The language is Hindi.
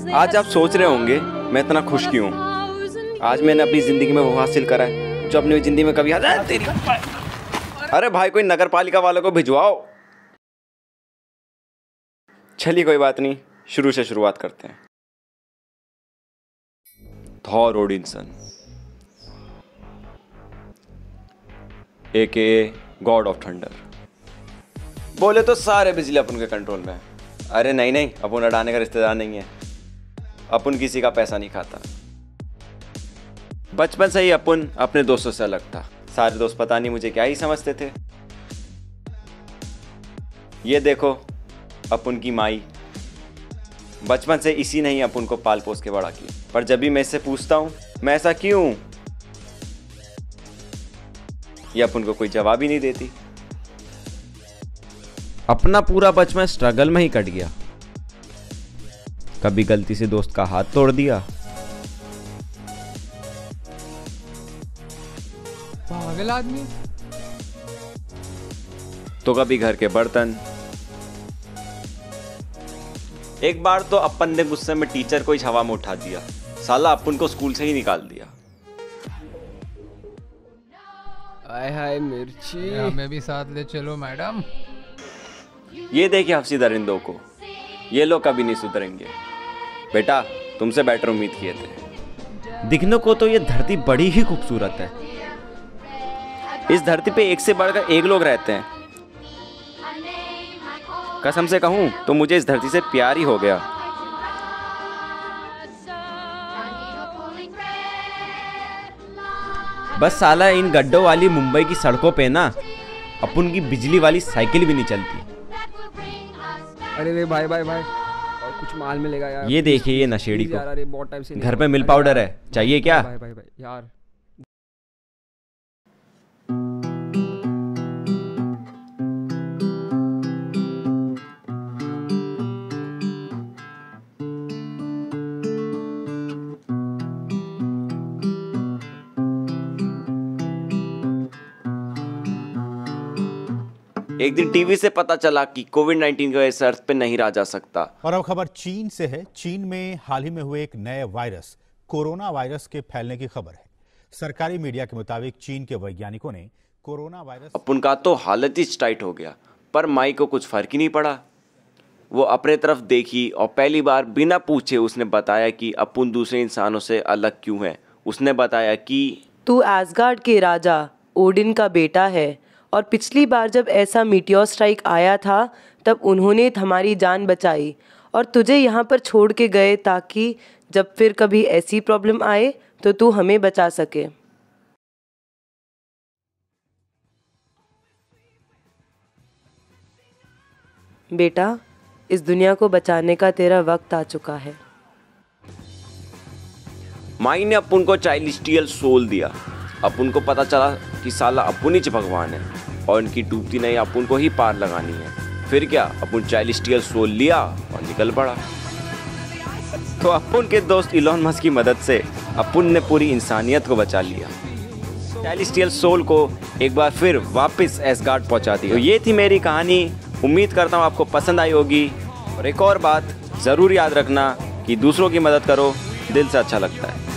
आज आप सोच रहे होंगे मैं इतना खुश क्यों। आज मैंने अपनी जिंदगी में वो हासिल करा है जो अपनी जिंदगी में कभी तेरी। अरे भाई कोई नगर पालिका वालों को भिजवाओ। चलिए कोई बात नहीं, शुरू से शुरुआत करते हैं। Thor Odinson AKA god of thunder. बोले तो सारे बिजली अपन के कंट्रोल में है। अरे नहीं नहीं, अपन अडाने का रिश्तेदार नहीं है। अपन किसी का पैसा नहीं खाता। बचपन से ही अपन अपने दोस्तों से अलग था। सारे दोस्त पता नहीं मुझे क्या ही समझते थे। ये देखो अपन की माई, बचपन से इसी ने ही अपन को पाल पोस के बड़ा किया। पर जब भी मैं इससे पूछता हूं मैं ऐसा क्यों, ये अपन को कोई जवाब ही नहीं देती। अपना पूरा बचपन स्ट्रगल में ही कट गया। कभी गलती से दोस्त का हाथ तोड़ दिया, पागल आदमी, तो कभी घर के बर्तन। एक बार तो अपन ने गुस्से में टीचर को ही हवा में उठा दिया। साला अपन को स्कूल से ही निकाल दिया। आय हाय मिर्ची, हमें भी साथ ले चलो मैडम। ये देखिए हफ्सी दरिंदों को, ये लोग कभी नहीं सुधरेंगे। बेटा तुमसे बेटर उम्मीद किए थे। दिखने को तो ये धरती बड़ी ही खूबसूरत है। इस धरती पे एक से बढ़कर एक लोग रहते हैं। कसम से कहूं तो मुझे इस धरती से प्यार ही हो गया। बस साला इन गड्ढों वाली मुंबई की सड़कों पे ना अपन की बिजली वाली साइकिल भी नहीं चलती। अरे रे भाई भाई भाई, और कुछ माल मिलेगा यार। ये देखिए ये नशेड़ी को यार, बहुत टाइम से घर पे मिल पाउडर है, चाहिए क्या? भाई भाई भाई यार। एक दिन टीवी से पता चला कि कोविड-19 की वजह से अर्थ पे नहीं रहा जा सकता। और अब खबर चीन से है। चीन में हाल ही में हुए एक नए वायरस कोरोना वायरस के फैलने की खबर है। सरकारी मीडिया के मुताबिक चीन के वैज्ञानिकों ने कोरोना वायरस। अपन का तो हालत ही टाइट हो गया, पर माई को कुछ फर्क ही नहीं पड़ा। वो अपने तरफ देखी और पहली बार बिना पूछे उसने बताया कि अपन दूसरे इंसानों से अलग क्यों है। उसने बताया कि तू एसगार्ड के राजा ओडिन का बेटा है और पिछली बार जब ऐसा मीटियोर स्ट्राइक आया था तब उन्होंने हमारी जान बचाई और तुझे यहाँ पर छोड़ के गए ताकि जब फिर कभी ऐसी प्रॉब्लम आए तो तू हमें बचा सके। बेटा इस दुनिया को बचाने का तेरा वक्त आ चुका है। माई ने अपन को चाइल्ड सोल दिया। अपन को पता चला कि साला अपन ही भगवान है और इनकी डूबती नहीं अपन को ही पार लगानी है। फिर क्या, अपन चाइल्ड सोल लिया और निकल पड़ा। तो अपन के दोस्त इलॉन मस्क की मदद से अपन ने पूरी इंसानियत को बचा लिया। चाइल्ड सोल को एक बार फिर वापस एसगार्ड पहुंचा दी। तो ये थी मेरी कहानी। उम्मीद करता हूँ आपको पसंद आई होगी। और एक और बात ज़रूर याद रखना कि दूसरों की मदद करो, दिल से अच्छा लगता है।